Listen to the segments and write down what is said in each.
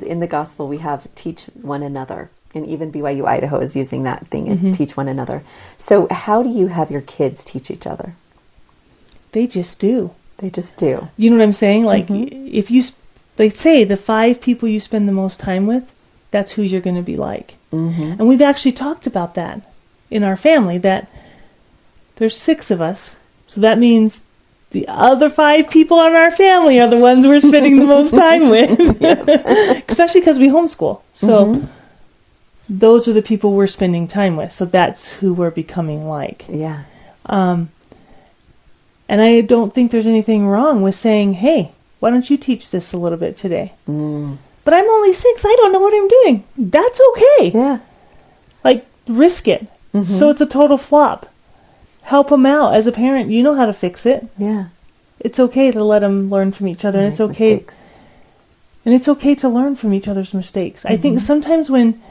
in the gospel we have teach one another. And even BYU Idaho is using that thing, is teach one another. So how do you have your kids teach each other? They just do. They just do. You know what I'm saying? Like, if you, they say the 5 people you spend the most time with, that's who you're going to be like. And we've actually talked about that in our family, that there's 6 of us. So that means the other 5 people in our family are the ones we're spending the most time with. Especially because we homeschool. So those are the people we're spending time with. So that's who we're becoming like. Yeah. And I don't think there's anything wrong with saying, hey, why don't you teach this a little bit today? But I'm only 6. I don't know what I'm doing. That's okay. Yeah. Like, risk it. So it's a total flop. Help them out. As a parent, you know how to fix it. Yeah. It's okay to let them learn from each other. And it's okay. Mistakes. And it's okay to learn from each other's mistakes. I think sometimes when,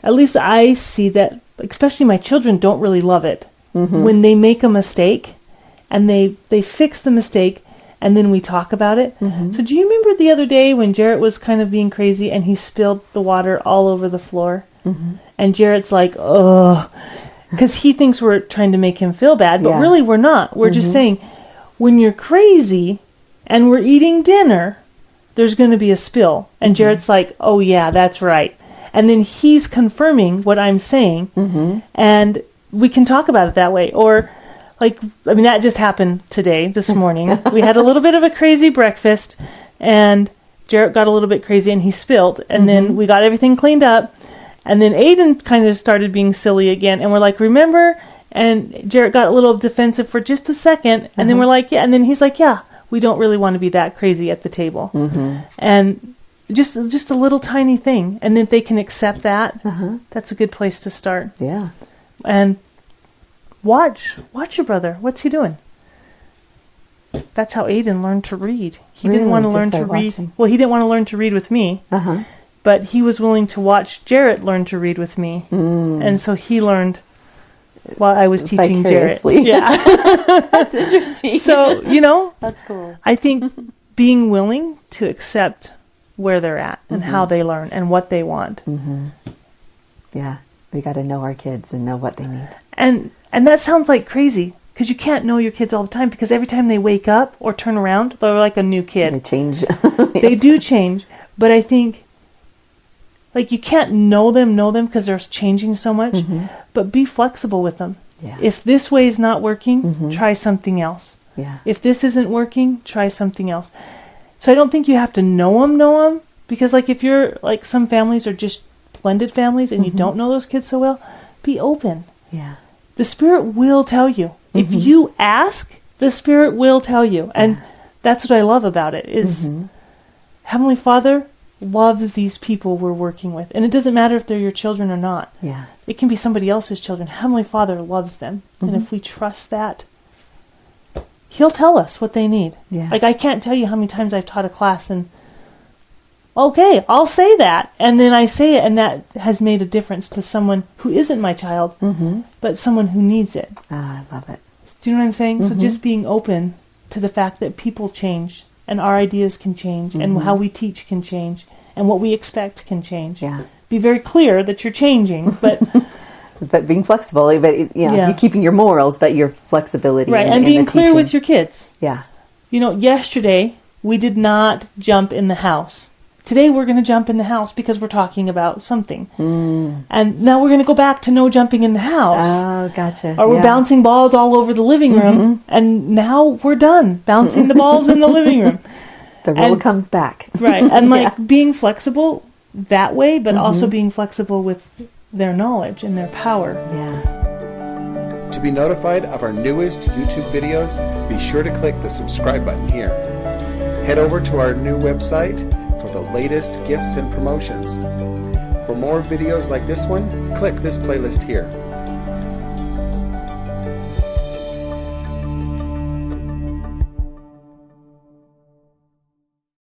at least I see that, especially my children don't really love it. When they make a mistake and they fix the mistake and then we talk about it. So do you remember the other day when Jarrett was kind of being crazy and he spilled the water all over the floor? And Jarrett's like, ugh. Because he thinks we're trying to make him feel bad, but really we're not. We're just saying, when you're crazy and we're eating dinner, there's going to be a spill. And Jarrett's like, oh yeah, that's right. And then he's confirming what I'm saying. And we can talk about it that way. Or, like, I mean, that just happened today, this morning. We had a little bit of a crazy breakfast, and Jarrett got a little bit crazy, and he spilled. And then we got everything cleaned up. And then Aiden kind of started being silly again. And we're like, remember? And Jarrett got a little defensive for just a second. And then we're like, yeah. And then he's like, yeah, we don't really want to be that crazy at the table. And just a little tiny thing. And then they can accept that. That's a good place to start. Yeah. And watch your brother. What's he doing? That's how Aiden learned to read. He didn't want to learn to read. Watching. Well, he didn't want to learn to read with me. But he was willing to watch Jarrett learn to read with me. And so he learned while I was teaching Jarrett. Yeah. That's interesting. So, you know, that's cool. I think being willing to accept where they're at and how they learn and what they want. Yeah. We got to know our kids and know what they need. And that sounds like crazy, because you can't know your kids all the time, because every time they wake up or turn around, they're like a new kid. They change. They do change. But I think, like, you can't know them because they're changing so much, but be flexible with them. Yeah. If this way is not working, try something else. Yeah. If this isn't working, try something else. So I don't think you have to know them, because, like, if you're, like, some families are just blended families and you don't know those kids so well, be open. Yeah. The Spirit will tell you. If you ask, the Spirit will tell you. And that's what I love about it, is Heavenly Father loves these people we're working with. And it doesn't matter if they're your children or not. Yeah. It can be somebody else's children. Heavenly Father loves them. And if we trust that, He'll tell us what they need. Yeah. Like, I can't tell you how many times I've taught a class and, okay, I'll say that. And then I say it, and that has made a difference to someone who isn't my child, but someone who needs it. Ah, I love it. Do you know what I'm saying? So just being open to the fact that people change, and our ideas can change, and how we teach can change, and what we expect can change. Yeah. Be very clear that you're changing, but but being flexible, but you're keeping your morals, but your flexibility. Right, in, and in being the clear teaching. with your kids. Yeah. You know, yesterday we did not jump in the house. Today we're going to jump in the house because we're talking about something. And now we're going to go back to no jumping in the house. Oh, gotcha. Or we're bouncing balls all over the living room, and now we're done bouncing the balls in the living room. The rule comes back. Right, and like being flexible that way, but also being flexible with their knowledge and their power. Yeah. To be notified of our newest YouTube videos, be sure to click the subscribe button here. Head over to our new website for the latest gifts and promotions. For more videos like this one, click this playlist here.